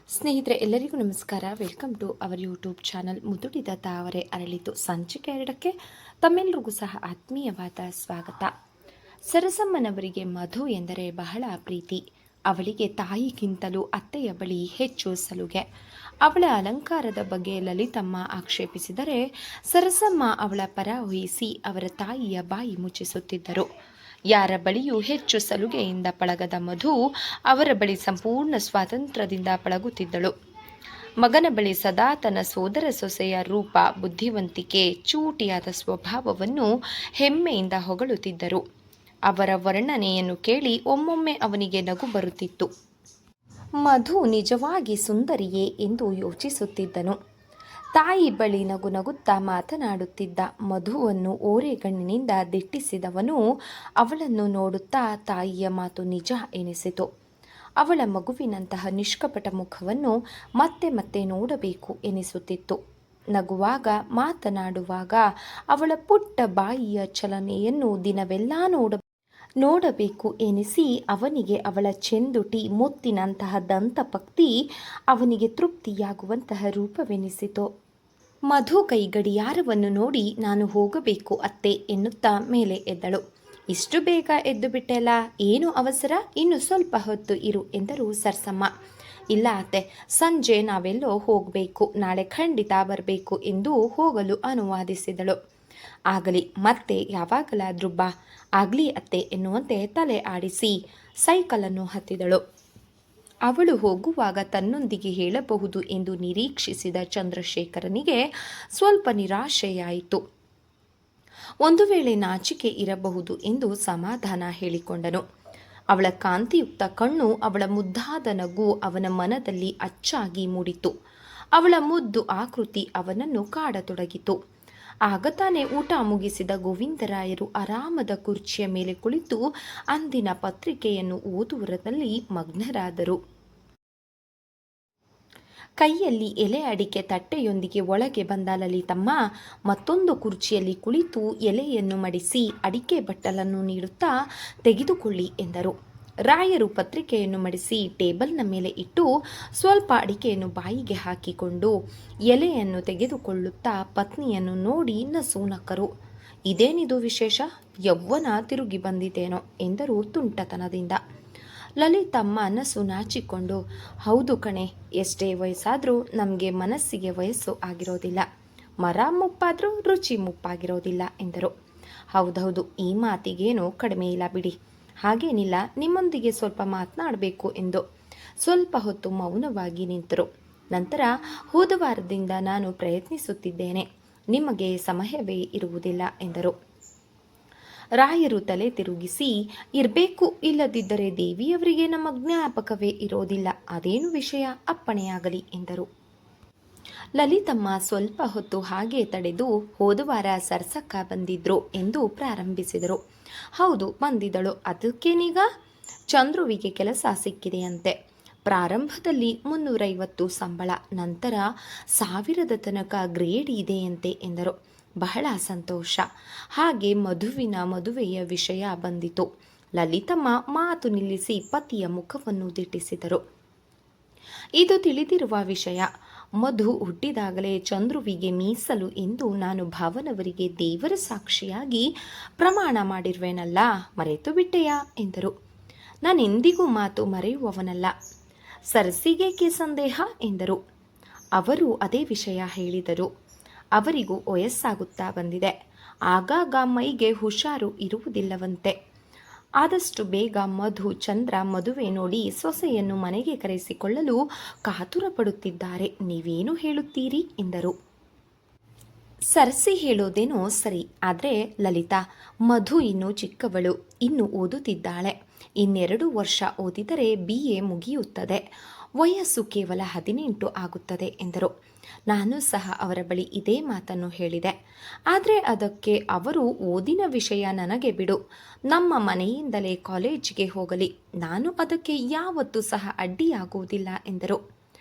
ಸ್ನೇಹಿತರೆ ಎಲ್ಲರಿಗೂ ನಮಸ್ಕಾರ. Welcome to our YouTube channel ಮುದುಡಿದ ತಾವರೆ ಅರಳಿತು ಸಂಚಿಕೆ 2ಕ್ಕೆ ತಮ್ಮೆಲ್ಲರಿಗೂ ಸಹ ಆತ್ಮೀಯವಾದ ಸ್ವಾಗತ. ಸರಸಮ್ಮನವರಿಗೆ ಮಧು ಎಂದರೆ ಬಹಳ ಪ್ರೀತಿ. ಅವಳಿಗೆ ತಾಯಿಗಿಂತಲೂ ಅತ್ತೆಯ ಬಳಿ ಹೆಚ್ಚು ಸಲುಗೆ. ಅವಳ ಅಲಂಕಾರದ ಬಗ್ಗೆ ಲಲಿತಮ್ಮ ಆಕ್ಷೇಪಿಸಿದರೆ ಸರಸಮ್ಮ ಅವಳ ಪರ ವಹಿಸಿ ಅವರ ತಾಯಿಯ ಬಾಯಿ ಮುಚ್ಚಿಸುತ್ತಿದ್ದರು. ಯಾರ ಬಳಿಯೂ ಹೆಚ್ಚು ಸಲುಗೆಯಿಂದ ಪಳಗದ ಮಧು ಅವರ ಬಳಿ ಸಂಪೂರ್ಣ ಸ್ವಾತಂತ್ರ್ಯದಿಂದ ಪಳಗುತ್ತಿದ್ದಳು. ಮಗನ ಬಳಿ ಸದಾ ತನ್ನ ಸೋದರ ಸೊಸೆಯ ರೂಪ, ಬುದ್ಧಿವಂತಿಕೆ, ಚೂಟಿಯಾದ ಸ್ವಭಾವವನ್ನು ಹೆಮ್ಮೆಯಿಂದ ಹೊಗಳುತ್ತಿದ್ದರು. ಅವರ ವರ್ಣನೆಯನ್ನು ಕೇಳಿ ಒಮ್ಮೊಮ್ಮೆ ಅವನಿಗೆ ನಗು ಬರುತ್ತಿತ್ತು. ಮಧು ನಿಜವಾಗಿ ಸುಂದರಿಯೇ ಎಂದು ಯೋಚಿಸುತ್ತಿದ್ದನು. ತಾಯಿ ಬಳಿ ನಗು ನಗುತ್ತಾ ಮಾತನಾಡುತ್ತಿದ್ದ ಮಧುವನ್ನು ಓರೆಗಣ್ಣಿನಿಂದ ದಿಟ್ಟಿಸಿದವನು ಅವಳನ್ನು ನೋಡುತ್ತಾ ತಾಯಿಯ ಮಾತು ನಿಜ ಎನಿಸಿತು. ಅವಳ ಮಗುವಿನಂತಹ ನಿಷ್ಕಪಟ ಮುಖವನ್ನು ಮತ್ತೆ ಮತ್ತೆ ನೋಡಬೇಕು ಎನಿಸುತ್ತಿತ್ತು. ನಗುವಾಗ, ಮಾತನಾಡುವಾಗ ಅವಳ ಪುಟ್ಟ ಬಾಯಿಯ ಚಲನೆಯನ್ನು ದಿನವೆಲ್ಲ ನೋಡಬೇಕು ಎನಿಸಿ ಅವನಿಗೆ ಅವಳ ಚೆಂದುಟಿ ಮುತ್ತಿನಂತಹ ದಂತಪಕ್ತಿ ಅವನಿಗೆ ತೃಪ್ತಿಯಾಗುವಂತಹ ರೂಪವೆನಿಸಿತು. ಮಧು ಕೈ ಗಡಿಯಾರವನ್ನು ನೋಡಿ ನಾನು ಹೋಗಬೇಕು ಅತ್ತೆ ಎನ್ನುತ್ತಾ ಮೇಲೆ ಎದ್ದಳು. ಇಷ್ಟು ಬೇಗ ಎದ್ದು ಬಿಟ್ಟೆಲ್ಲ, ಏನು ಅವಸರ, ಇನ್ನು ಸ್ವಲ್ಪ ಹೊತ್ತು ಇರು ಎಂದರು ಸರ್ಸಮ್ಮ. ಇಲ್ಲ ಅತ್ತೆ, ಸಂಜೆ ನಾವೆಲ್ಲೋ ಹೋಗಬೇಕು, ನಾಳೆ ಖಂಡಿತ ಬರಬೇಕು ಎಂದು ಹೋಗಲು ಅನುವಾದಿಸಿದಳು. ಆಗಲಿ, ಮತ್ತೆ ಯಾವಾಗಲಾದ್ರೂ ಬಾ. ಆಗ್ಲಿ ಅತ್ತೆ ಎನ್ನುವಂತೆ ತಲೆ ಆಡಿಸಿ ಸೈಕಲನ್ನು ಹತ್ತಿದಳು. ಅವಳು ಹೋಗುವಾಗ ತನ್ನೊಂದಿಗೆ ಹೇಳಬಹುದು ಎಂದು ನಿರೀಕ್ಷಿಸಿದ ಚಂದ್ರಶೇಖರನಿಗೆ ಸ್ವಲ್ಪ ನಿರಾಶೆಯಾಯಿತು. ಒಂದು ವೇಳೆ ನಾಚಿಕೆ ಇರಬಹುದು ಎಂದು ಸಮಾಧಾನ ಹೇಳಿಕೊಂಡನು. ಅವಳ ಕಾಂತಿಯುಕ್ತ ಕಣ್ಣು, ಅವಳ ಮುದ್ದಾದ ನಗು ಅವನ ಮನದಲ್ಲಿ ಅಚ್ಚಾಗಿ ಮೂಡಿತು. ಅವಳ ಮುದ್ದು ಆಕೃತಿ ಅವನನ್ನು ಕಾಡತೊಡಗಿತು. ಆಗ ತಾನೇ ಊಟ ಮುಗಿಸಿದ ಗೋವಿಂದರಾಯರು ಆರಾಮದ ಕುರ್ಚಿಯ ಮೇಲೆ ಕುಳಿತು ಅಂದಿನ ಪತ್ರಿಕೆಯನ್ನು ಓದುವುದರಲ್ಲಿ ಮಗ್ನರಾದರು. ಕೈಯಲ್ಲಿ ಎಲೆ ಅಡಿಕೆ ತಟ್ಟೆಯೊಂದಿಗೆ ಒಳಗೆ ಬಂದ ಲಲಿತಮ್ಮ ಮತ್ತೊಂದು ಕುರ್ಚಿಯಲ್ಲಿ ಕುಳಿತು ಎಲೆಯನ್ನು ಮಡಿಸಿ ಅಡಿಕೆ ಬಟ್ಟಲನ್ನು ನೀಡುತ್ತಾ ತೆಗೆದುಕೊಳ್ಳಿ ಎಂದರು. ರಾಯರು ಪತ್ರಿಕೆಯನ್ನು ಮಡಿಸಿ ಟೇಬಲ್ನ ಮೇಲೆ ಇಟ್ಟು ಸ್ವಲ್ಪ ಅಡಿಕೆಯನ್ನು ಬಾಯಿಗೆ ಹಾಕಿಕೊಂಡು ಎಲೆಯನ್ನು ತೆಗೆದುಕೊಳ್ಳುತ್ತಾ ಪತ್ನಿಯನ್ನು ನೋಡಿ ನಸು. ಇದೇನಿದು ವಿಶೇಷ, ಯೌವನ ತಿರುಗಿ ಬಂದಿತೇನೋ ಎಂದರು ತುಂಟತನದಿಂದ. ಲಲಿತಮ್ಮ ನಸು ನಾಚಿಕೊಂಡು, ಹೌದು ಕಣೆ, ಎಷ್ಟೇ ವಯಸ್ಸಾದರೂ ನಮಗೆ ಮನಸ್ಸಿಗೆ ವಯಸ್ಸು ಆಗಿರೋದಿಲ್ಲ, ಮರ ಮುಪ್ಪಾದರೂ ರುಚಿ ಮುಪ್ಪಾಗಿರೋದಿಲ್ಲ ಎಂದರು. ಹೌದೌದು, ಈ ಮಾತಿಗೇನೋ ಕಡಿಮೆ ಇಲ್ಲ ಬಿಡಿ. ಹಾಗೇನಿಲ್ಲ, ನಿಮ್ಮೊಂದಿಗೆ ಸ್ವಲ್ಪ ಮಾತನಾಡಬೇಕು ಎಂದು ಸ್ವಲ್ಪ ಹೊತ್ತು ಮೌನವಾಗಿ ನಿಂತರು. ನಂತರ ಹೋದ ವಾರದಿಂದ ನಾನು ಪ್ರಯತ್ನಿಸುತ್ತಿದ್ದೇನೆ, ನಿಮಗೆ ಸಮಯವೇ ಇರುವುದಿಲ್ಲ ಎಂದರು. ರಾಯರು ತಲೆ ತಿರುಗಿಸಿ, ಇರಬೇಕು, ಇಲ್ಲದಿದ್ದರೆ ದೇವಿಯವರಿಗೆ ನಮ್ಮ ಜ್ಞಾಪಕವೇ ಇರೋದಿಲ್ಲ, ಅದೇನು ವಿಷಯ, ಅಪ್ಪಣೆಯಾಗಲಿ ಎಂದರು. ಲಲಿತಮ್ಮ ಸ್ವಲ್ಪ ಹೊತ್ತು ಹಾಗೆ ತಡೆದು, ಹೋದವಾರ ಸರ್ಸಕ್ಕ ಬಂದಿದ್ರು ಎಂದು ಪ್ರಾರಂಭಿಸಿದರು. ಹೌದು, ಬಂದಿದ್ದಳು. ಅದಕ್ಕೇನೀಗ? ಚಂದ್ರುವಿಗೆ ಕೆಲಸ ಸಿಕ್ಕಿದೆಯಂತೆ. ಪ್ರಾರಂಭದಲ್ಲಿ 350 ಸಂಬಳ, ನಂತರ 1000 ತನಕ ಗ್ರೇಡ್ ಇದೆಯಂತೆ ಎಂದರು. ಬಹಳ ಸಂತೋಷ. ಹಾಗೆ ಮದುವೆಯ ವಿಷಯ ಬಂದಿತು. ಲಲಿತಮ್ಮ ಮಾತು ನಿಲ್ಲಿಸಿ ಪತಿಯ ಮುಖವನ್ನು ದಿಟ್ಟಿಸಿದರು. ಇದು ತಿಳಿದಿರುವ ವಿಷಯ. ಮಧು ಹುಟ್ಟಿದಾಗಲೇ ಚಂದ್ರುವಿಗೆ ಮೀಸಲು ಎಂದು ನಾನು ಭಾವನವರಿಗೆ ದೇವರ ಸಾಕ್ಷಿಯಾಗಿ ಪ್ರಮಾಣ ಮಾಡಿರುವೆನಲ್ಲ, ಮರೆತು ಬಿಟ್ಟೆಯಾ ಎಂದರು. ನಾನೆಂದಿಗೂ ಮಾತು ಮರೆಯುವವನಲ್ಲ. ಸರಸಿಗೇಕೆ ಸಂದೇಹ ಎಂದರು. ಅವರು ಅದೇ ವಿಷಯ ಹೇಳಿದರು. ಅವರಿಗೂ ವಯಸ್ಸಾಗುತ್ತಾ ಬಂದಿದೆ. ಆಗಾಗ ಮೈಗೆ ಹುಷಾರು ಇರುವುದಿಲ್ಲವಂತೆ. ಆದಷ್ಟು ಬೇಗ ಮಧು, ಚಂದ್ರ ಮದುವೆ ನೋಡಿ ಸೊಸೆಯನ್ನು ಮನೆಗೆ ಕರೆಸಿಕೊಳ್ಳಲು ಕಾತುರ ಪಡುತ್ತಿದ್ದಾರೆ. ನೀವೇನು ಹೇಳುತ್ತೀರಿ ಎಂದರು. ಸರಸಿ ಹೇಳೋದೇನೋ ಸರಿ, ಆದರೆ ಲಲಿತಾ, ಮಧು ಇನ್ನೂ ಚಿಕ್ಕವಳು, ಇನ್ನು ಓದುತ್ತಿದ್ದಾಳೆ. 2 ವರ್ಷ ಓದಿದರೆ BA ಮುಗಿಯುತ್ತದೆ. ವಯಸ್ಸು ಕೇವಲ 18 ಆಗುತ್ತದೆ ಎಂದರು. ನಾನು ಸಹ ಅವರ ಬಳಿ ಇದೇ ಮಾತನ್ನು ಹೇಳಿದೆ. ಆದರೆ ಅದಕ್ಕೆ ಅವರು, ಓದಿನ ವಿಷಯ ನನಗೆ ಬಿಡು, ನಮ್ಮ ಮನೆಯಿಂದಲೇ ಕಾಲೇಜಿಗೆ ಹೋಗಲಿ, ನಾನು ಅದಕ್ಕೆ ಯಾವತ್ತೂ ಸಹ ಅಡ್ಡಿಯಾಗುವುದಿಲ್ಲ ಎಂದರು.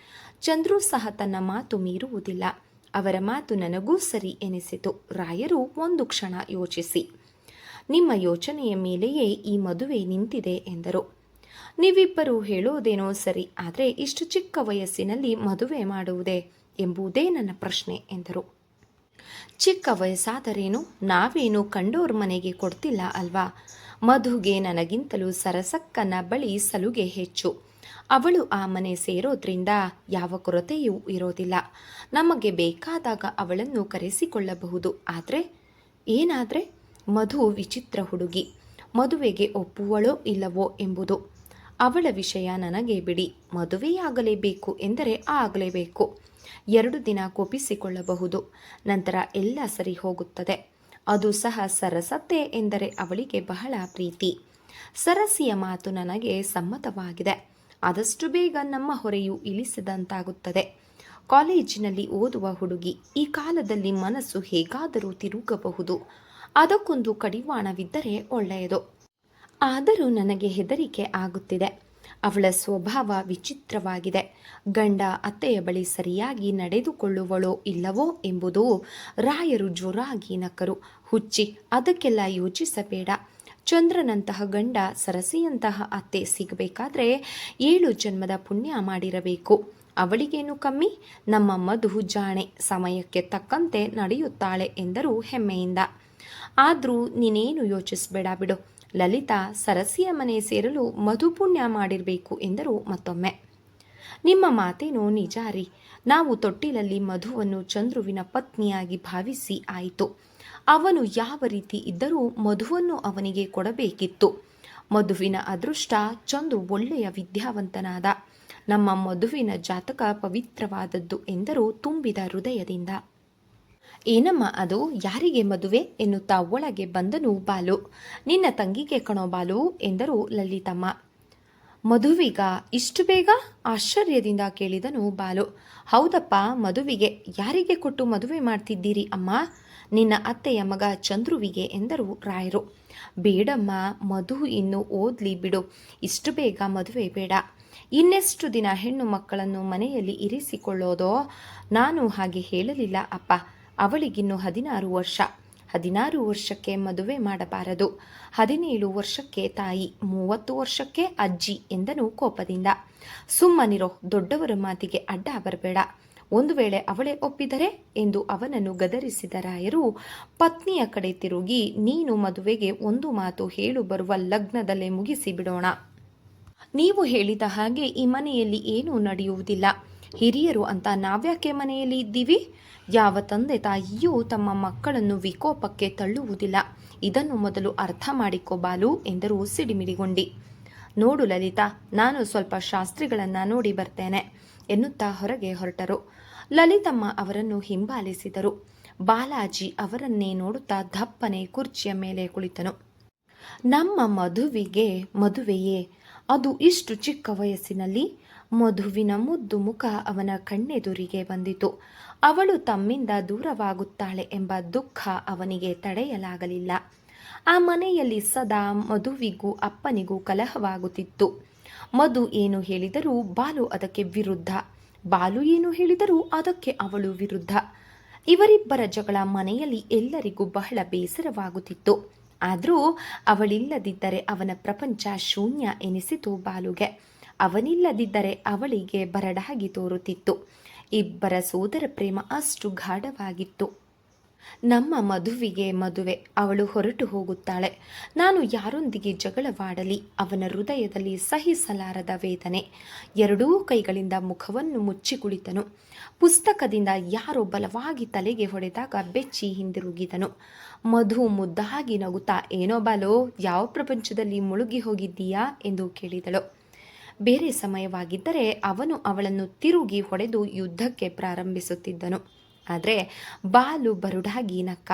ಚಂದ್ರು ಸಹ ತನ್ನ ಮಾತು ಮೀರುವುದಿಲ್ಲ. ಅವರ ಮಾತು ನನಗೂ ಸರಿ ಎನಿಸಿತು. ರಾಯರು ಒಂದು ಕ್ಷಣ ಯೋಚಿಸಿ, ನಿಮ್ಮ ಯೋಚನೆಯ ಮೇಲೆಯೇ ಈ ಮದುವೆ ನಿಂತಿದೆ ಎಂದರು. ನೀವಿಬ್ಬರು ಹೇಳೋದೇನೋ ಸರಿ, ಆದರೆ ಇಷ್ಟು ಚಿಕ್ಕ ವಯಸ್ಸಿನಲ್ಲಿ ಮದುವೆ ಮಾಡುವುದೇ ಎಂಬುದೇ ನನ್ನ ಪ್ರಶ್ನೆ ಎಂದರು. ಚಿಕ್ಕ ವಯಸ್ಸಾದರೇನು, ನಾವೇನು ಕಂಡೋರ್ ಮನೆಗೆ ಕೊಡ್ತಿಲ್ಲ ಅಲ್ವಾ. ಮಧುಗೆ ನನಗಿಂತಲೂ ಸರಸಕ್ಕನ ಬಳಿ ಸಲುಗೆ ಹೆಚ್ಚು. ಅವಳು ಆ ಮನೆ ಸೇರೋದ್ರಿಂದ ಯಾವ ಕೊರತೆಯೂ ಇರೋದಿಲ್ಲ. ನಮಗೆ ಬೇಕಾದಾಗ ಅವಳನ್ನು ಕರೆಸಿಕೊಳ್ಳಬಹುದು. ಆದರೆ ಏನಾದರೆ ಮಧು ವಿಚಿತ್ರ ಹುಡುಗಿ. ಮದುವೆಗೆ ಒಪ್ಪುವಳೋ ಇಲ್ಲವೋ ಎಂಬುದು ಅವಳ ವಿಷಯ ನನಗೆ ಬಿಡಿ. ಮದುವೆಯಾಗಲೇಬೇಕು ಎಂದರೆ ಆಗಲೇಬೇಕು. 2 ದಿನ ಕೋಪಿಸಿಕೊಳ್ಳಬಹುದು, ನಂತರ ಎಲ್ಲ ಸರಿ ಹೋಗುತ್ತದೆ. ಅದು ಸಹ ಸರಸತ್ತೆ ಎಂದರೆ ಅವಳಿಗೆ ಬಹಳ ಪ್ರೀತಿ. ಸರಸಿಯ ಮಾತು ನನಗೆ ಸಮ್ಮತವಾಗಿದೆ. ಆದಷ್ಟು ಬೇಗ ನಮ್ಮ ಹೊರೆಯು ಇಳಿಸಿದಂತಾಗುತ್ತದೆ. ಕಾಲೇಜಿನಲ್ಲಿ ಓದುವ ಹುಡುಗಿ, ಈ ಕಾಲದಲ್ಲಿ ಮನಸ್ಸು ಹೇಗಾದರೂ ತಿರುಗಬಹುದು. ಅದಕ್ಕೊಂದು ಕಡಿವಾಣವಿದ್ದರೆ ಒಳ್ಳೆಯದು. ಆದರೂ ನನಗೆ ಹೆದರಿಕೆ ಆಗುತ್ತಿದೆ. ಅವಳ ಸ್ವಭಾವ ವಿಚಿತ್ರವಾಗಿದೆ. ಗಂಡ ಅತ್ತೆಯ ಬಳಿ ಸರಿಯಾಗಿ ನಡೆದುಕೊಳ್ಳುವಳೋ ಇಲ್ಲವೋ ಎಂಬುದು. ರಾಯರು ಜೋರಾಗಿ ನಕ್ಕರು. ಹುಚ್ಚಿ, ಅದಕ್ಕೆಲ್ಲ ಯೋಚಿಸಬೇಡ. ಚಂದ್ರನಂತಹ ಗಂಡ, ಸರಸಿಯಂತಹ ಅತ್ತೆ ಸಿಗಬೇಕಾದ್ರೆ 7 ಜನ್ಮದ ಪುಣ್ಯ ಮಾಡಿರಬೇಕು. ಅವಳಿಗೇನು ಕಮ್ಮಿ? ನಮ್ಮ ಮಧು ಜಾಣೆ, ಸಮಯಕ್ಕೆ ತಕ್ಕಂತೆ ನಡೆಯುತ್ತಾಳೆ ಎಂದರು ಹೆಮ್ಮೆಯಿಂದ. ಆದರೂ ನೀನೇನು ಯೋಚಿಸಬೇಡ ಬಿಡು. ಲಲಿತಾ ಸರಸಿಯ ಮನೆ ಸೇರಲು ಮಧು ಪುಣ್ಯ ಮಾಡಿರಬೇಕು ಎಂದರು ಮತ್ತೊಮ್ಮೆ. ನಿಮ್ಮ ಮಾತೇನೋ ನಿಜ ರೀ. ನಾವು ತೊಟ್ಟಿಲಲ್ಲಿ ಮಧುವನ್ನು ಚಂದ್ರುವಿನ ಪತ್ನಿಯಾಗಿ ಭಾವಿಸಿ ಆಯಿತು. ಅವನು ಯಾವ ರೀತಿ ಇದ್ದರೂ ಮಧುವನ್ನು ಅವನಿಗೆ ಕೊಡಬೇಕಿತ್ತು. ಮಧುವಿನ ಅದೃಷ್ಟ, ಚಂದ್ರು ಒಳ್ಳೆಯ ವಿದ್ಯಾವಂತನಾದ. ನಮ್ಮ ಮಧುವಿನ ಜಾತಕ ಪವಿತ್ರವಾದದ್ದು ಎಂದರು ತುಂಬಿದ ಹೃದಯದಿಂದ. ಏನಮ್ಮ ಅದು, ಯಾರಿಗೆ ಮದುವೆ ಎನ್ನುತ್ತಾ ಒಳಗೆ ಬಂದನು ಬಾಲು. ನಿನ್ನ ತಂಗಿಗೆ ಕಣೋ ಬಾಲು ಎಂದರು ಲಲಿತಮ್ಮ. ಮಧುವಿಗ ಇಷ್ಟು ಬೇಗ? ಆಶ್ಚರ್ಯದಿಂದ ಕೇಳಿದನು ಬಾಲು. ಹೌದಪ್ಪ, ಮಧುವಿಗೆ. ಯಾರಿಗೆ ಕೊಟ್ಟು ಮದುವೆ ಮಾಡ್ತಿದ್ದೀರಿ ಅಮ್ಮ? ನಿನ್ನ ಅತ್ತೆಯ ಮಗ ಚಂದ್ರುವಿಗೆ ಎಂದರು ರಾಯರು. ಬೇಡಮ್ಮ, ಮಧು ಇನ್ನು ಓದ್ಲಿ ಬಿಡು. ಇಷ್ಟು ಬೇಗ ಮದುವೆ ಬೇಡ. ಇನ್ನೆಷ್ಟು ದಿನ ಹೆಣ್ಣು ಮಕ್ಕಳನ್ನು ಮನೆಯಲ್ಲಿ ಇರಿಸಿಕೊಳ್ಳೋದೋ? ನಾನು ಹಾಗೆ ಹೇಳಲಿಲ್ಲ ಅಪ್ಪ. ಅವಳಿಗಿನ್ನು 16 ವರ್ಷ. 16 ವರ್ಷಕ್ಕೆ ಮದುವೆ ಮಾಡಬಾರದು. 17 ವರ್ಷಕ್ಕೆ ತಾಯಿ, 30 ವರ್ಷಕ್ಕೆ ಅಜ್ಜಿ ಎಂದನು ಕೋಪದಿಂದ. ಸುಮ್ಮನಿರೋ, ದೊಡ್ಡವರ ಮಾತಿಗೆ ಅಡ್ಡ ಬರಬೇಡ. ಒಂದು ವೇಳೆ ಅವಳೇ ಒಪ್ಪಿದರೆ ಎಂದು ಅವನನ್ನು ಗದರಿಸಿದ ರಾಯರು ಪತ್ನಿಯ ಕಡೆ ತಿರುಗಿ, ನೀನು ಮದುವೆಗೆ ಒಂದು ಮಾತು ಹೇಳು ಬರುವ ಲಗ್ನದಲ್ಲೇ ಮುಗಿಸಿ ಬಿಡೋಣ. ನೀವು ಹೇಳಿದ ಹಾಗೆ ಈ ಮನೆಯಲ್ಲಿ ಏನೂ ನಡೆಯುವುದಿಲ್ಲ. ಹಿರಿಯರು ಅಂತ ನಾವ್ಯಾಕೆ ಮನೆಯಲ್ಲಿ ಇದ್ದೀವಿ? ಯಾವ ತಂದೆ ತಾಯಿಯೂ ತಮ್ಮ ಮಕ್ಕಳನ್ನು ವಿಕೋಪಕ್ಕೆ ತಳ್ಳುವುದಿಲ್ಲ. ಇದನ್ನು ಮೊದಲು ಅರ್ಥ ಮಾಡಿಕೋ ಬಾಲು ಎಂದರು ಸಿಡಿಮಿಡಿಗೊಂಡಿ. ನೋಡು ಲಲಿತಾ, ನಾನು ಸ್ವಲ್ಪ ಶಾಸ್ತ್ರಿಗಳನ್ನು ನೋಡಿ ಬರ್ತೇನೆ ಎನ್ನುತ್ತಾ ಹೊರಗೆ ಹೊರಟರು. ಲಲಿತಮ್ಮ ಅವರನ್ನು ಹಿಂಬಾಲಿಸಿದರು. ಬಾಲಾಜಿ ಅವರನ್ನೇ ನೋಡುತ್ತಾ ದಪ್ಪನೆ ಕುರ್ಚಿಯ ಮೇಲೆ ಕುಳಿತನು. ನಮ್ಮ ಮಧುವಿಗೆ ಮದುವೆಯೇ? ಅದು ಇಷ್ಟು ಚಿಕ್ಕ ವಯಸ್ಸಿನಲ್ಲಿ? ಮಧುವಿನ ಮುದ್ದು ಮುಖ ಅವನ ಕಣ್ಣೆದುರಿಗೆ ಬಂದಿತು. ಅವಳು ತಮ್ಮಿಂದ ದೂರವಾಗುತ್ತಾಳೆ ಎಂಬ ದುಃಖ ಅವನಿಗೆ ತಡೆಯಲಾಗಲಿಲ್ಲ. ಆ ಮನೆಯಲ್ಲಿ ಸದಾ ಮಧುವಿಗೂ ಅಪ್ಪನಿಗೂ ಕಲಹವಾಗುತ್ತಿತ್ತು. ಮಧು ಏನು ಹೇಳಿದರೂ ಬಾಲು ಅದಕ್ಕೆ ವಿರುದ್ಧ, ಬಾಲು ಏನು ಹೇಳಿದರೂ ಅದಕ್ಕೆ ಅವಳು ವಿರುದ್ಧ. ಇವರಿಬ್ಬರ ಜಗಳ ಮನೆಯಲ್ಲಿ ಎಲ್ಲರಿಗೂ ಬಹಳ ಬೇಸರವಾಗುತ್ತಿತ್ತು. ಆದರೂ ಅವಳಿಲ್ಲದಿದ್ದರೆ ಅವನ ಪ್ರಪಂಚ ಶೂನ್ಯ ಎನಿಸಿತು ಬಾಲುಗೆ. ಅವನಿಲ್ಲದಿದ್ದರೆ ಅವಳಿಗೆ ಬರಡಾಗಿ ತೋರುತ್ತಿತ್ತು. ಇಬ್ಬರ ಸೋದರ ಪ್ರೇಮ ಅಷ್ಟು ಗಾಢವಾಗಿತ್ತು. ನಮ್ಮ ಮಧುವಿಗೆ ಮದುವೆ, ಅವಳು ಹೊರಟು ಹೋಗುತ್ತಾಳೆ. ನಾನು ಯಾರೊಂದಿಗೆ ಜಗಳವಾಡಲಿ? ಅವನ ಹೃದಯದಲ್ಲಿ ಸಹಿಸಲಾರದ ವೇದನೆ. 2 ಕೈಗಳಿಂದ ಮುಖವನ್ನು ಮುಚ್ಚಿ ಕುಳಿತನು. ಪುಸ್ತಕದಿಂದ ಯಾರೋ ಬಲವಾಗಿ ತಲೆಗೆ ಹೊಡೆದಾಗ ಬೆಚ್ಚಿ ಹಿಂದಿರುಗಿದನು. ಮಧು ಮುದ್ದಾಗಿ ನಗುತ್ತಾ, ಏನೋ ಬಾಲೋ, ಯಾವ ಪ್ರಪಂಚದಲ್ಲಿ ಮುಳುಗಿ ಹೋಗಿದ್ದೀಯಾ ಎಂದು ಕೇಳಿದಳು. ಬೇರೆ ಸಮಯವಾಗಿದ್ದರೆ ಅವನು ಅವಳನ್ನು ತಿರುಗಿ ಹೊಡೆದು ಯುದ್ಧಕ್ಕೆ ಪ್ರಾರಂಭಿಸುತ್ತಿದ್ದನು. ಆದರೆ ಬಾಲು ಬರುಡಾಗಿ ನಕ್ಕ.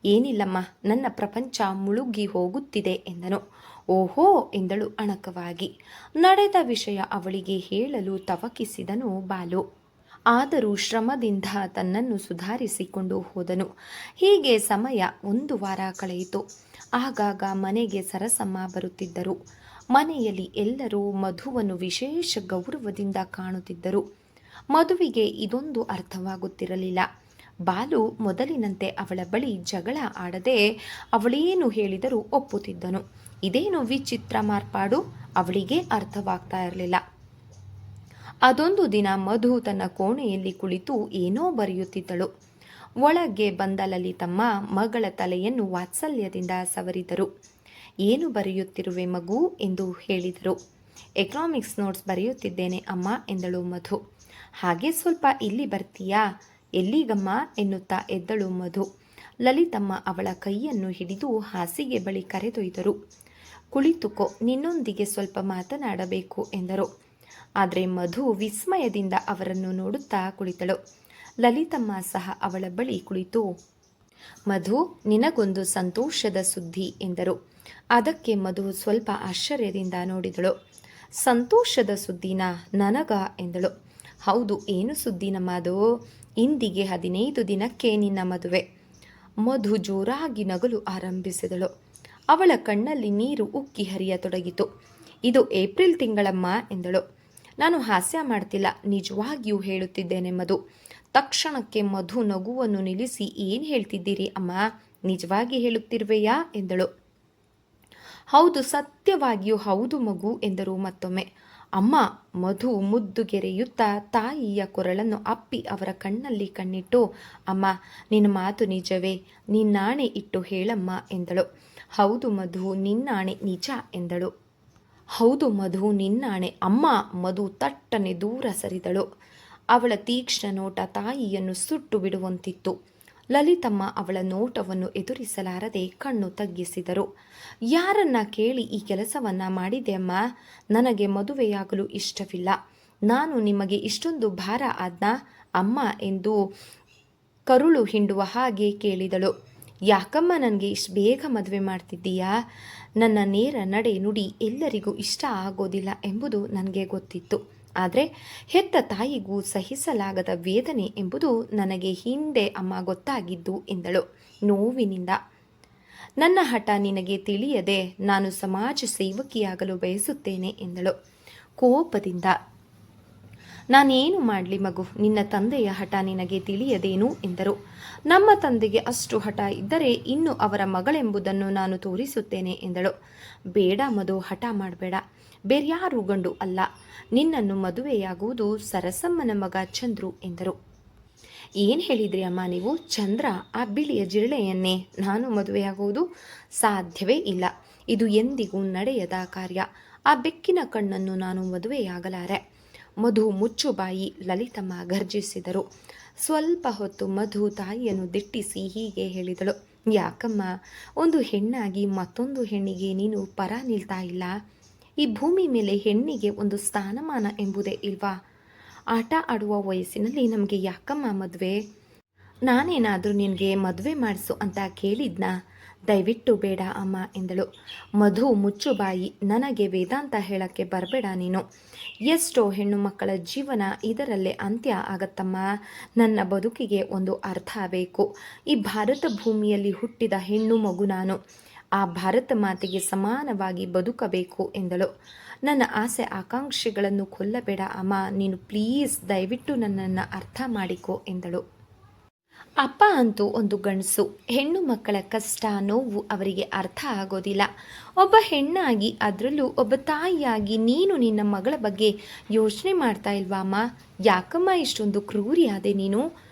ಏನಿಲ್ಲಮ್ಮ, ನನ್ನ ಪ್ರಪಂಚ ಮುಳುಗಿ ಹೋಗುತ್ತಿದೆ ಎಂದನು. ಓಹೋ ಎಂದಳು ಅಣಕವಾಗಿ. ನಡೆದ ವಿಷಯ ಅವಳಿಗೆ ಹೇಳಲು ತವಕಿಸಿದನು ಬಾಲು. ಆದರೂ ಶ್ರಮದಿಂದ ತನ್ನನ್ನು ಸುಧಾರಿಸಿಕೊಂಡು ಹೋದನು. ಹೀಗೆ ಸಮಯ 1 ವಾರ ಕಳೆಯಿತು. ಆಗಾಗ ಮನೆಗೆ ಸರಸಮ್ಮ ಬರುತ್ತಿದ್ದರು. ಮನೆಯಲ್ಲಿ ಎಲ್ಲರೂ ಮಧುವನ್ನು ವಿಶೇಷ ಗೌರವದಿಂದ ಕಾಣುತ್ತಿದ್ದರು. ಮಧುವಿಗೆ ಇದೊಂದು ಅರ್ಥವಾಗುತ್ತಿರಲಿಲ್ಲ. ಬಾಲು ಮೊದಲಿನಂತೆ ಅವಳ ಬಳಿ ಜಗಳ ಆಡದೆ ಅವಳೇನು ಹೇಳಿದರೂ ಒಪ್ಪುತ್ತಿದ್ದನು. ಇದೇನು ವಿಚಿತ್ರ ಮಾರ್ಪಾಡು, ಅವಳಿಗೆ ಅರ್ಥವಾಗ್ತಾ ಇರಲಿಲ್ಲ. ಅದೊಂದು ದಿನ ಮಧು ತನ್ನ ಕೋಣೆಯಲ್ಲಿ ಕುಳಿತು ಏನೋ ಬರೆಯುತ್ತಿದ್ದಳು. ಒಳಗೆ ಬಂದ ಲಲಿತಮ್ಮ ಮಗಳ ತಲೆಯನ್ನು ವಾತ್ಸಲ್ಯದಿಂದ ಸವರಿದರು. ಏನು ಬರೆಯುತ್ತಿರುವೆ ಮಗು ಎಂದು ಹೇಳಿದರು. ಎಕನಾಮಿಕ್ಸ್ ನೋಟ್ಸ್ ಬರೆಯುತ್ತಿದ್ದೇನೆ ಅಮ್ಮ ಎಂದಳು ಮಧು. ಹಾಗೆ ಸ್ವಲ್ಪ ಇಲ್ಲಿ ಬರ್ತೀಯಾ? ಎಲ್ಲಿಗಮ್ಮ ಎನ್ನುತ್ತಾ ಎದ್ದಳು ಮಧು. ಲಲಿತಮ್ಮ ಅವಳ ಕೈಯನ್ನು ಹಿಡಿದು ಹಾಸಿಗೆ ಬಳಿ ಕರೆದೊಯ್ದರು. ಕುಳಿತುಕೋ, ನಿನ್ನೊಂದಿಗೆ ಸ್ವಲ್ಪ ಮಾತನಾಡಬೇಕು ಎಂದರು. ಆದರೆ ಮಧು ವಿಸ್ಮಯದಿಂದ ಅವರನ್ನು ನೋಡುತ್ತಾ ಕುಳಿತಳು. ಲಲಿತಮ್ಮ ಸಹ ಅವಳ ಬಳಿ ಕುಳಿತು, ಮಧು, ನಿನಗೊಂದು ಸಂತೋಷದ ಸುದ್ದಿ ಎಂದರು. ಅದಕ್ಕೆ ಮಧು ಸ್ವಲ್ಪ ಆಶ್ಚರ್ಯದಿಂದ ನೋಡಿದಳು. ಸಂತೋಷದ ಸುದ್ದಿನ ನನಗ ಎಂದಳು. ಹೌದು, ಏನು ಸುದ್ದಿ ನಮ್ಮದು? ಇಂದಿಗೆ 15 ದಿನಕ್ಕೆ ನಿನ್ನ ಮದುವೆ. ಮಧು ಜೋರಾಗಿ ನಗಲು ಆರಂಭಿಸಿದಳು. ಅವಳ ಕಣ್ಣಲ್ಲಿ ನೀರು ಉಕ್ಕಿ ಹರಿಯತೊಡಗಿತು. ಇದು ಏಪ್ರಿಲ್ ತಿಂಗಳಮ್ಮ ಎಂದಳು. ನಾನು ಹಾಸ್ಯ ಮಾಡ್ತಿಲ್ಲ, ನಿಜವಾಗಿಯೂ ಹೇಳುತ್ತಿದ್ದೇನೆ ಮಧು. ತಕ್ಷಣಕ್ಕೆ ಮಧು ನಗುವನ್ನು ನಿಲ್ಲಿಸಿ, ಏನು ಹೇಳ್ತಿದ್ದೀರಿ ಅಮ್ಮ? ನಿಜವಾಗಿ ಹೇಳುತ್ತಿರುವೆಯಾ ಎಂದಳು. ಹೌದು, ಸತ್ಯವಾಗಿಯೂ ಹೌದು ಮಗು ಎಂದರು ಮತ್ತೊಮ್ಮೆ. ಅಮ್ಮ, ಮಧು ಮುದ್ದುಗೆರೆಯುತ್ತಾ ತಾಯಿಯ ಕೊರಳನ್ನು ಅಪ್ಪಿ ಅವರ ಕಣ್ಣಲ್ಲಿ ಕಣ್ಣಿಟ್ಟು, ಅಮ್ಮ, ನಿನ್ನ ಮಾತು ನಿಜವೇ? ನಿನ್ನಾಣೆ ಇಟ್ಟು ಹೇಳಮ್ಮ ಎಂದಳು. ಹೌದು ಮಧು, ನಿನ್ನಾಣೆ ನಿಜ ಎಂದಳು. ಹೌದು ಮಧು, ನಿನ್ನಾಣೆ ಅಮ್ಮ. ಮಧು ತಟ್ಟನೆ ದೂರ ಸರಿದಳು. ಅವಳ ತೀಕ್ಷ್ಣ ನೋಟ ತಾಯಿಯನ್ನು ಸುಟ್ಟು ಬಿಡುವಂತಿತ್ತು. ಲಲಿತಮ್ಮ ಅವಳ ನೋಟವನ್ನು ಎದುರಿಸಲಾರದೆ ಕಣ್ಣು ತಗ್ಗಿಸಿದರು. ಯಾರನ್ನ ಕೇಳಿ ಈ ಕೆಲಸವನ್ನ ಮಾಡಿದೆ ಅಮ್ಮ? ನನಗೆ ಮದುವೆಯಾಗಲು ಇಷ್ಟವಿಲ್ಲ. ನಾನು ನಿಮಗೆ ಇಷ್ಟೊಂದು ಭಾರ ಆದ್ನಾ ಅಮ್ಮ ಎಂದು ಕರುಳು ಹಿಂಡುವ ಹಾಗೆ ಕೇಳಿದಳು. ಯಾಕಮ್ಮ ನನಗೆ ಇಷ್ಟು ಬೇಗ ಮದುವೆ ಮಾಡ್ತಿದ್ದೀಯಾ? ನನ್ನ ನೇರ ನಡೆ ನುಡಿ ಎಲ್ಲರಿಗೂ ಇಷ್ಟ ಆಗೋದಿಲ್ಲ ಎಂಬುದು ನನಗೆ ಗೊತ್ತಿತ್ತು. ಆದರೆ ಹೆತ್ತ ತಾಯಿಗೂ ಸಹಿಸಲಾಗದ ವೇದನೆ ಎಂಬುದು ನನಗೆ ಹಿಂದೆ ಅಮ್ಮ ಗೊತ್ತಾಗಿದ್ದು ಎಂದಳು ನೋವಿನಿಂದ. ನನ್ನ ಹಠ ನಿನಗೆ ತಿಳಿಯದೆ ನಾನು ಸಮಾಜ ಸೇವಕಿಯಾಗಲು ಬಯಸುತ್ತೇನೆ ಎಂದಳು ಕೋಪದಿಂದ. ನಾನೇನು ಮಾಡಲಿ ಮಗು, ನಿನ್ನ ತಂದೆಯ ಹಠ ನಿನಗೆ ತಿಳಿಯದೇನು ಎಂದರು. ನಮ್ಮ ತಂದೆಗೆ ಅಷ್ಟು ಹಠ ಇದ್ದರೆ ಇನ್ನು ಅವರ ಮಗಳೆಂಬುದನ್ನು ನಾನು ತೋರಿಸುತ್ತೇನೆ ಎಂದಳು. ಬೇಡ ಮಧು, ಹಠ ಮಾಡಬೇಡ. ಬೇರ್ಯಾರು ಗಂಡು ಅಲ್ಲ, ನಿನ್ನನ್ನು ಮದುವೆಯಾಗುವುದು ಸರಸಮ್ಮನ ಮಗ ಚಂದ್ರು ಎಂದರು. ಏನು ಹೇಳಿದ್ರಿ ಅಮ್ಮ ನೀವು? ಚಂದ್ರ, ಆ ಬಿಳಿಯ ಜಿರಳೆಯನ್ನೇ ನಾನು ಮದುವೆಯಾಗುವುದು ಸಾಧ್ಯವೇ ಇಲ್ಲ. ಇದು ಎಂದಿಗೂ ನಡೆಯದ ಕಾರ್ಯ. ಆ ಬೆಕ್ಕಿನ ಕಣ್ಣನ್ನು ನಾನು ಮದುವೆಯಾಗಲಾರೆ. ಮಧು ಮುಚ್ಚುಬಾಯಿ, ಲಲಿತಮ್ಮ ಗರ್ಜಿಸಿದರು. ಸ್ವಲ್ಪ ಹೊತ್ತು ಮಧು ತಾಯಿಯನ್ನು ದಿಟ್ಟಿಸಿ ಹೀಗೆ ಹೇಳಿದಳು. ಯಾಕಮ್ಮ, ಒಂದು ಹೆಣ್ಣಾಗಿ ಮತ್ತೊಂದು ಹೆಣ್ಣಿಗೆ ನೀನು ಪರ ನಿಲ್ತಾ ಇಲ್ಲ? ಈ ಭೂಮಿ ಮೇಲೆ ಹೆಣ್ಣಿಗೆ ಒಂದು ಸ್ಥಾನಮಾನ ಎಂಬುದೇ ಇಲ್ವಾ? ಆಟ ಆಡುವ ವಯಸ್ಸಿನಲ್ಲಿ ನಮಗೆ ಯಾಕಮ್ಮ ಮದುವೆ? ನಾನೇನಾದರೂ ನಿನಗೆ ಮದುವೆ ಮಾಡಿಸು ಅಂತ ಕೇಳಿದ್ನಾ? ದಯವಿಟ್ಟು ಬೇಡ ಅಮ್ಮ ಎಂದಳು. ಮಧು ಮುಚ್ಚುಬಾಯಿ, ನನಗೆ ವೇದಾಂತ ಹೇಳಕ್ಕೆ ಬರಬೇಡ ನೀನು. ಎಷ್ಟೋ ಹೆಣ್ಣು ಮಕ್ಕಳ ಜೀವನ ಇದರಲ್ಲೇ ಅಂತ್ಯ ಆಗತ್ತಮ್ಮ. ನನ್ನ ಬದುಕಿಗೆ ಒಂದು ಅರ್ಥ ಬೇಕು. ಈ ಭಾರತ ಭೂಮಿಯಲ್ಲಿ ಹುಟ್ಟಿದ ಹೆಣ್ಣು ಮಗು ನಾನು. ಆ ಭಾರತ ಮಾತೆಗೆ ಸಮಾನವಾಗಿ ಬದುಕಬೇಕು ಎಂದಳು. ನನ್ನ ಆಸೆ ಆಕಾಂಕ್ಷೆಗಳನ್ನು ಕೊಲ್ಲಬೇಡ ಅಮ್ಮ, ನೀನು ಪ್ಲೀಸ್, ದಯವಿಟ್ಟು ನನ್ನನ್ನು ಅರ್ಥ ಮಾಡಿಕೊ ಎಂದಳು. ಅಪ್ಪ ಅಂತೂ ಒಂದು ಗಂಡಸು. ಹೆಣ್ಣು ಮಕ್ಕಳ ಕಷ್ಟ ನೋವು ಅವರಿಗೆ ಅರ್ಥ ಆಗೋದಿಲ್ಲ. ಒಬ್ಬ ಹೆಣ್ಣಾಗಿ, ಅದರಲ್ಲೂ ಒಬ್ಬ ತಾಯಿಯಾಗಿ ನೀನು ನಿನ್ನ ಮಗಳ ಬಗ್ಗೆ ಯೋಚನೆ ಮಾಡ್ತಾ ಇಲ್ವಾ ಅಮ್ಮ? ಯಾಕಮ್ಮ ಇಷ್ಟೊಂದು ಕ್ರೂರಿಯಾದೆ ನೀನು?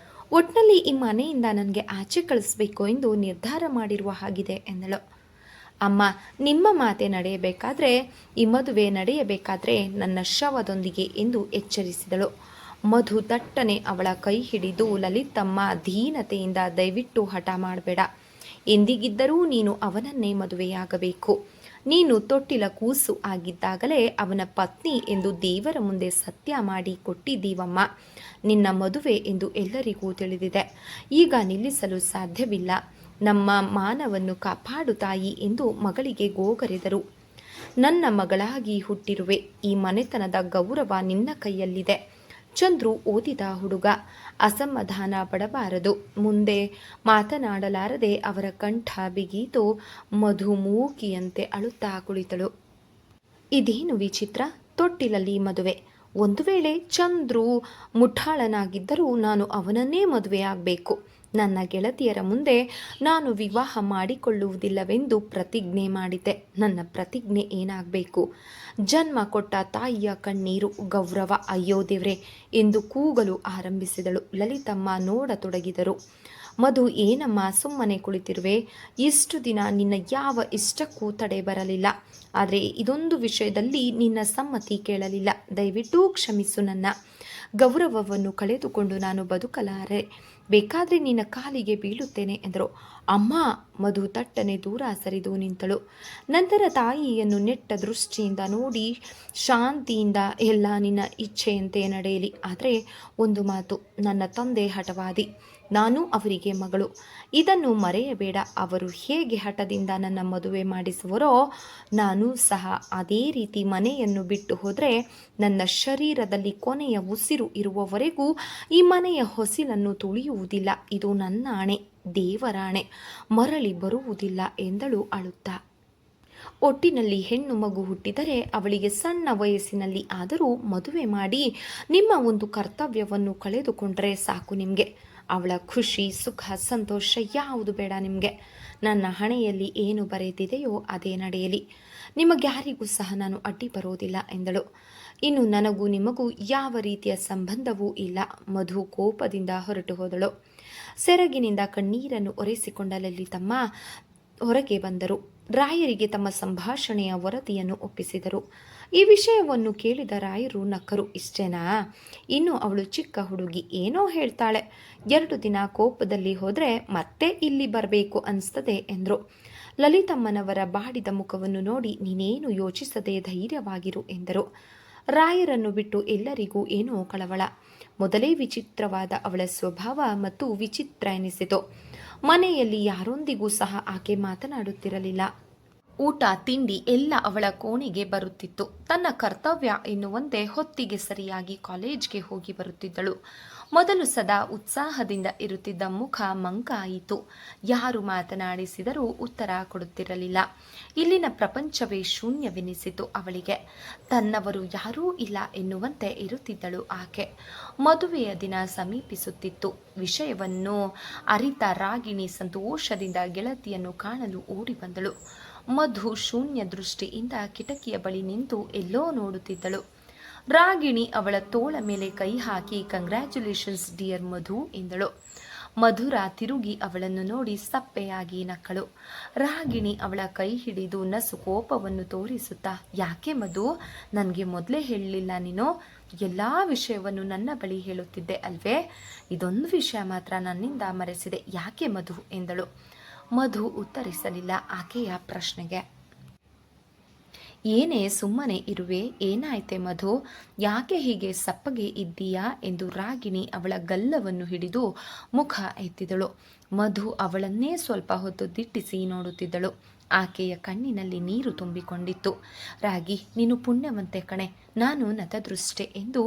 ಒಟ್ಟಿನಲ್ಲಿ ಈ ಮನೆಯಿಂದ ನನಗೆ ಆಚೆ ಕಳಿಸ್ಬೇಕು ಎಂದು ನಿರ್ಧಾರ ಮಾಡಿರುವ ಹಾಗಿದೆ ಎಂದಳು. ಅಮ್ಮ, ನಿಮ್ಮ ಮಾತೆ ನಡೆಯಬೇಕಾದ್ರೆ, ಈ ಮದುವೆ ನಡೆಯಬೇಕಾದ್ರೆ ನನ್ನ ಶವದೊಂದಿಗೆ ಎಂದು ಎಚ್ಚರಿಸಿದಳು. ಮಧು ತಟ್ಟನೆ ಅವಳ ಕೈ ಹಿಡಿದು, ಲಲಿತಮ್ಮ ದೀನತೆಯಿಂದ, ದಯವಿಟ್ಟು ಹಠ ಮಾಡಬೇಡ. ಎಂದಿಗಿದ್ದರೂ ನೀನು ಅವನನ್ನೇ ಮದುವೆಯಾಗಬೇಕು. ನೀನು ತೊಟ್ಟಿಲ ಕೂಸು ಆಗಿದ್ದಾಗಲೇ ಅವನ ಪತ್ನಿ ಎಂದು ದೇವರ ಮುಂದೆ ಸತ್ಯ ಮಾಡಿ ಕೊಟ್ಟಿದ್ದೀವಮ್ಮ. ನಿನ್ನ ಮದುವೆ ಎಂದು ಎಲ್ಲರಿಗೂ ತಿಳಿದಿದೆ. ಈಗ ನಿಲ್ಲಿಸಲು ಸಾಧ್ಯವಿಲ್ಲ. ನಮ್ಮ ಮಾನವನ್ನು ಕಾಪಾಡು ತಾಯಿ ಎಂದು ಮಗಳಿಗೆ ಗೋಗರೆದರು. ನನ್ನ ಮಗಳಾಗಿ ಹುಟ್ಟಿರುವೆ. ಈ ಮನೆತನದ ಗೌರವ ನಿನ್ನ ಕೈಯಲ್ಲಿದೆ. ಚಂದ್ರು ಓದಿದ ಹುಡುಗ, ಅಸಮಾಧಾನ ಪಡಬಾರದು. ಮುಂದೆ ಮಾತನಾಡಲಾರದೆ ಅವರ ಕಂಠ ಬಿಗೀತು. ಮಧು ಮೂಕಿಯಂತೆ ಅಳುತ್ತಾ ಕುಳಿತಳು. ಇದೇನು ವಿಚಿತ್ರ? ತೊಟ್ಟಿಲಲ್ಲಿ ಮದುವೆ. ಒಂದು ವೇಳೆ ಚಂದ್ರು ಮುಠಾಳನಾಗಿದ್ದರೂ ನಾನು ಅವನನ್ನೇ ಮದುವೆಯಾಗಬೇಕು. ನನ್ನ ಗೆಳತಿಯರ ಮುಂದೆ ನಾನು ವಿವಾಹ ಮಾಡಿಕೊಳ್ಳುವುದಿಲ್ಲವೆಂದು ಪ್ರತಿಜ್ಞೆ ಮಾಡಿದ್ದೆ. ನನ್ನ ಪ್ರತಿಜ್ಞೆ ಏನಾಗಬೇಕು? ಜನ್ಮ ಕೊಟ್ಟ ತಾಯಿಯ ಕಣ್ಣೀರು, ಗೌರವ, ಅಯ್ಯೋ ದೇವ್ರೆ ಎಂದು ಕೂಗಲು ಆರಂಭಿಸಿದಳು. ಲಲಿತಮ್ಮ ನೋಡತೊಡಗಿದರು. ಮಧು, ಏನಮ್ಮ ಸುಮ್ಮನೆ ಕುಳಿತಿರುವೆ? ಇಷ್ಟು ದಿನ ನಿನ್ನ ಯಾವ ಇಷ್ಟಕ್ಕೂ ತಡೆ ಬರಲಿಲ್ಲ. ಆದರೆ ಇದೊಂದು ವಿಷಯದಲ್ಲಿ ನಿನ್ನ ಸಮ್ಮತಿ ಕೇಳಲಿಲ್ಲ. ದಯವಿಟ್ಟು ಕ್ಷಮಿಸು. ನನ್ನ ಗೌರವವನ್ನು ಕಳೆದುಕೊಂಡು ನಾನು ಬದುಕಲಾರೆ. ಬೇಕಾದರೆ ನಿನ್ನ ಕಾಲಿಗೆ ಬೀಳುತ್ತೇನೆ ಎಂದರು. ಅಮ್ಮ! ಮಧು ತಟ್ಟನೆ ದೂರ ಸರಿದು ನಿಂತಳು. ನಂತರ ತಾಯಿಯನ್ನು ನೆಟ್ಟ ದೃಷ್ಟಿಯಿಂದ ನೋಡಿ, ಶಾಂತಿಯಿಂದ ಎಲ್ಲ ನಿನ್ನ ಇಚ್ಛೆಯಂತೆ ನಡೆಯಲಿ. ಆದರೆ ಒಂದು ಮಾತು, ನನ್ನ ತಂದೆ ಹಠವಾದಿ, ನಾನು ಅವರಿಗೆ ಮಗಳು. ಇದನ್ನು ಮರೆಯಬೇಡ. ಅವರು ಹೇಗೆ ಹಠದಿಂದ ನನ್ನ ಮದುವೆ ಮಾಡಿಸುವರೋ ನಾನು ಸಹ ಅದೇ ರೀತಿ ಮನೆಯನ್ನು ಬಿಟ್ಟು ಹೋದರೆ ನನ್ನ ಶರೀರದಲ್ಲಿ ಕೊನೆಯ ಉಸಿರು ಇರುವವರೆಗೂ ಈ ಮನೆಯ ಹೊಸಿಲನ್ನು ತುಳಿಯುವುದಿಲ್ಲ. ಇದು ನನ್ನ ಆಣೆ, ದೇವರಾಣೆ. ಮರಳಿ ಬರುವುದಿಲ್ಲ ಎಂದಳು ಅಳುತ್ತಾ. ಒಟ್ಟಿನಲ್ಲಿ ಹೆಣ್ಣು ಮಗು ಹುಟ್ಟಿದರೆ ಅವಳಿಗೆ ಸಣ್ಣ ವಯಸ್ಸಿನಲ್ಲಿ ಆದರೂ ಮದುವೆ ಮಾಡಿ ನಿಮ್ಮ ಒಂದು ಕರ್ತವ್ಯವನ್ನು ಕಳೆದುಕೊಂಡರೆ ಸಾಕು. ನಿಮಗೆ ಅವಳ ಖುಷಿ, ಸುಖ, ಸಂತೋಷ ಯಾವುದು ಬೇಡ ನಿಮಗೆ. ನನ್ನ ಹಣೆಯಲ್ಲಿ ಏನು ಬರೆದಿದೆಯೋ ಅದೇ ನಡೆಯಲಿ. ನಿಮಗ್ಯಾರಿಗೂ ಸಹ ನಾನು ಅಡ್ಡಿ ಬರೋದಿಲ್ಲ ಎಂದಳು. ಇನ್ನು ನನಗೂ ನಿಮಗೂ ಯಾವ ರೀತಿಯ ಸಂಬಂಧವೂ ಇಲ್ಲ. ಮಧು ಕೋಪದಿಂದ ಹೊರಟು ಹೋದಳು. ಸೆರಗಿನಿಂದ ಕಣ್ಣೀರನ್ನು ಒರೆಸಿಕೊಂಡ ಲಲಿತಮ್ಮ ಹೊರಗೆ ಬಂದರು. ರಾಯರಿಗೆ ತಮ್ಮ ಸಂಭಾಷಣೆಯ ವರದಿಯನ್ನು ಒಪ್ಪಿಸಿದರು. ಈ ವಿಷಯವನ್ನು ಕೇಳಿದ ರಾಯರು ನಕ್ಕರು. ಇಷ್ಟೇನಾ? ಇನ್ನು ಅವಳು ಚಿಕ್ಕ ಹುಡುಗಿ, ಏನೋ ಹೇಳ್ತಾಳೆ. 2 ದಿನ ಕೋಪದಲ್ಲಿ ಹೋದರೆ ಮತ್ತೆ ಇಲ್ಲಿ ಬರಬೇಕು ಅನಿಸ್ತದೆ ಎಂದರು. ಲಲಿತಮ್ಮನವರ ಬಾಡಿದ ಮುಖವನ್ನು ನೋಡಿ, ನೀನೇನು ಯೋಚಿಸದೆ ಧೈರ್ಯವಾಗಿರು ಎಂದರು. ರಾಯರನ್ನು ಬಿಟ್ಟು ಎಲ್ಲರಿಗೂ ಏನೋ ಕಳವಳ. ಮೊದಲೇ ವಿಚಿತ್ರವಾದ ಅವಳ ಸ್ವಭಾವ ಮತ್ತು ವಿಚಿತ್ರ ಎನಿಸಿತು. ಮನೆಯಲ್ಲಿ ಯಾರೊಂದಿಗೂ ಸಹ ಆಕೆ ಮಾತನಾಡುತ್ತಿರಲಿಲ್ಲ. ಊಟ ತಿಂಡಿ ಎಲ್ಲ ಅವಳ ಕೋಣೆಗೆ ಬರುತ್ತಿತ್ತು. ತನ್ನ ಕರ್ತವ್ಯ ಎನ್ನುವಂತೆ ಹೊತ್ತಿಗೆ ಸರಿಯಾಗಿ ಕಾಲೇಜ್ಗೆ ಹೋಗಿ ಬರುತ್ತಿದ್ದಳು. ಮೊದಲು ಸದಾ ಉತ್ಸಾಹದಿಂದ ಇರುತ್ತಿದ್ದ ಮುಖ ಮಂಕಾಯಿತು. ಯಾರು ಮಾತನಾಡಿಸಿದರೂ ಉತ್ತರ ಕೊಡುತ್ತಿರಲಿಲ್ಲ. ಇಲ್ಲಿನ ಪ್ರಪಂಚವೇ ಶೂನ್ಯವೆನಿಸಿತು ಅವಳಿಗೆ. ತನ್ನವರು ಯಾರೂ ಇಲ್ಲ ಎನ್ನುವಂತೆ ಇರುತ್ತಿದ್ದಳು ಆಕೆ. ಮದುವೆಯ ದಿನ ಸಮೀಪಿಸುತ್ತಿತ್ತು. ವಿಷಯವನ್ನು ಅರಿತ ರಾಗಿಣಿ ಸಂತೋಷದಿಂದ ಗೆಳತಿಯನ್ನು ಕಾಣಲು ಓಡಿ ಬಂದಳು. ಮಧು ಶೂನ್ಯ ದೃಷ್ಟಿಯಿಂದ ಕಿಟಕಿಯ ಬಳಿ ನಿಂತು ಎಲ್ಲೋ ನೋಡುತ್ತಿದ್ದಳು. ರಾಗಿಣಿ ಅವಳ ತೋಳ ಮೇಲೆ ಕೈ ಹಾಕಿ, ಕಂಗ್ರ್ಯಾಚುಲೇಷನ್ಸ್ ಡಿಯರ್ ಮಧು ಎಂದಳು. ಮಧುರ ತಿರುಗಿ ಅವಳನ್ನು ನೋಡಿ ಸಪ್ಪೆಯಾಗಿ ನಕ್ಕಳು. ರಾಗಿಣಿ ಅವಳ ಕೈ ಹಿಡಿದು ನಸು ಕೋಪವನ್ನು ತೋರಿಸುತ್ತಾ, ಯಾಕೆ ಮಧು, ನನಗೆ ಮೊದಲೇ ಹೇಳಲಿಲ್ಲ ನೀನು? ಎಲ್ಲ ವಿಷಯವನ್ನು ನನ್ನ ಬಳಿ ಹೇಳುತ್ತಿದ್ದೆ ಅಲ್ವೇ? ಇದೊಂದು ವಿಷಯ ಮಾತ್ರ ನನ್ನಿಂದ ಮರೆಸಿದೆ, ಯಾಕೆ ಮಧು ಎಂದಳು. ಮಧು ಉತ್ತರಿಸಲಿಲ್ಲ ಆಕೆಯ ಪ್ರಶ್ನೆಗೆ. ಏನೇ ಸುಮ್ಮನೆ ಇರುವೆ? ಏನಾಯ್ತೆ ಮಧು? ಯಾಕೆ ಹೀಗೆ ಸಪ್ಪಗೆ ಇದ್ದೀಯಾ ಎಂದು ರಾಗಿಣಿ ಅವಳ ಗಲ್ಲವನ್ನು ಹಿಡಿದು ಮುಖ ಎತ್ತಿದಳು. ಮಧು ಅವಳನ್ನೇ ಸ್ವಲ್ಪ ಹೊತ್ತು ದಿಟ್ಟಿಸಿ ನೋಡುತ್ತಿದ್ದಳು. ಆಕೆಯ ಕಣ್ಣಿನಲ್ಲಿ ನೀರು ತುಂಬಿಕೊಂಡಿತ್ತು. ರಾಗಿ, ನೀನು ಪುಣ್ಯವಂತೆ ಕಣೆ, ನಾನು ನತದೃಷ್ಟೆ ಎಂದು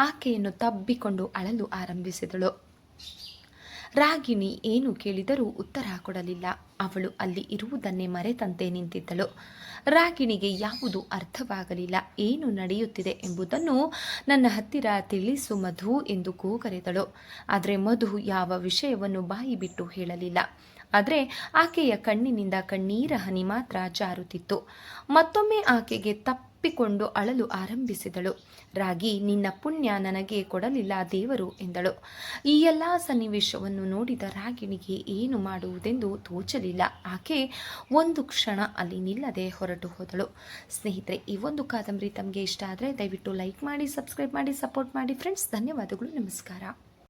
ಆಕೆಯನ್ನು ತಬ್ಬಿಕೊಂಡು ಅಳಲು ಆರಂಭಿಸಿದಳು. ರಾಗಿಣಿ ಏನು ಕೇಳಿದರೂ ಉತ್ತರ ಕೊಡಲಿಲ್ಲ. ಅವಳು ಅಲ್ಲಿ ಇರುವುದನ್ನೇ ಮರೆತಂತೆ ನಿಂತಿದ್ದಳು. ರಾಗಿಣಿಗೆ ಯಾವುದು ಅರ್ಥವಾಗಲಿಲ್ಲ. ಏನು ನಡೆಯುತ್ತಿದೆ ಎಂಬುದನ್ನು ನನ್ನ ಹತ್ತಿರ ತಿಳಿಸು ಮಧು ಎಂದು ಕೂಗರೆದಳು. ಆದರೆ ಮಧು ಯಾವ ವಿಷಯವನ್ನು ಬಾಯಿ ಬಿಟ್ಟು ಹೇಳಲಿಲ್ಲ. ಆದರೆ ಆಕೆಯ ಕಣ್ಣಿನಿಂದ ಕಣ್ಣೀರ ಹನಿ ಮಾತ್ರ ಜಾರುತ್ತಿತ್ತು. ಮತ್ತೊಮ್ಮೆ ಆಕೆಗೆ ತಪ್ಪಿಕೊಂಡು ಅಳಲು ಆರಂಭಿಸಿದಳು. ರಾಗಿ, ನಿನ್ನ ಪುಣ್ಯ ನನಗೆ ಕೊಡಲಿಲ್ಲ ದೇವರು ಎಂದಳು. ಈ ಎಲ್ಲ ಸನ್ನಿವೇಶವನ್ನು ನೋಡಿದ ರಾಗಿಣಿಗೆ ಏನು ಮಾಡುವುದೆಂದು ತೋಚಲಿಲ್ಲ. ಆಕೆ ಒಂದು ಕ್ಷಣ ಅಲ್ಲಿ ನಿಲ್ಲದೆ ಹೊರಟು ಹೋದಳು. ಸ್ನೇಹಿತರೆ, ಈ ಒಂದು ಕಾದಂಬರಿ ತಮಗೆ ಇಷ್ಟ ಆದರೆ ದಯವಿಟ್ಟು ಲೈಕ್ ಮಾಡಿ, ಸಬ್ಸ್ಕ್ರೈಬ್ ಮಾಡಿ, ಸಪೋರ್ಟ್ ಮಾಡಿ ಫ್ರೆಂಡ್ಸ್. ಧನ್ಯವಾದಗಳು. ನಮಸ್ಕಾರ.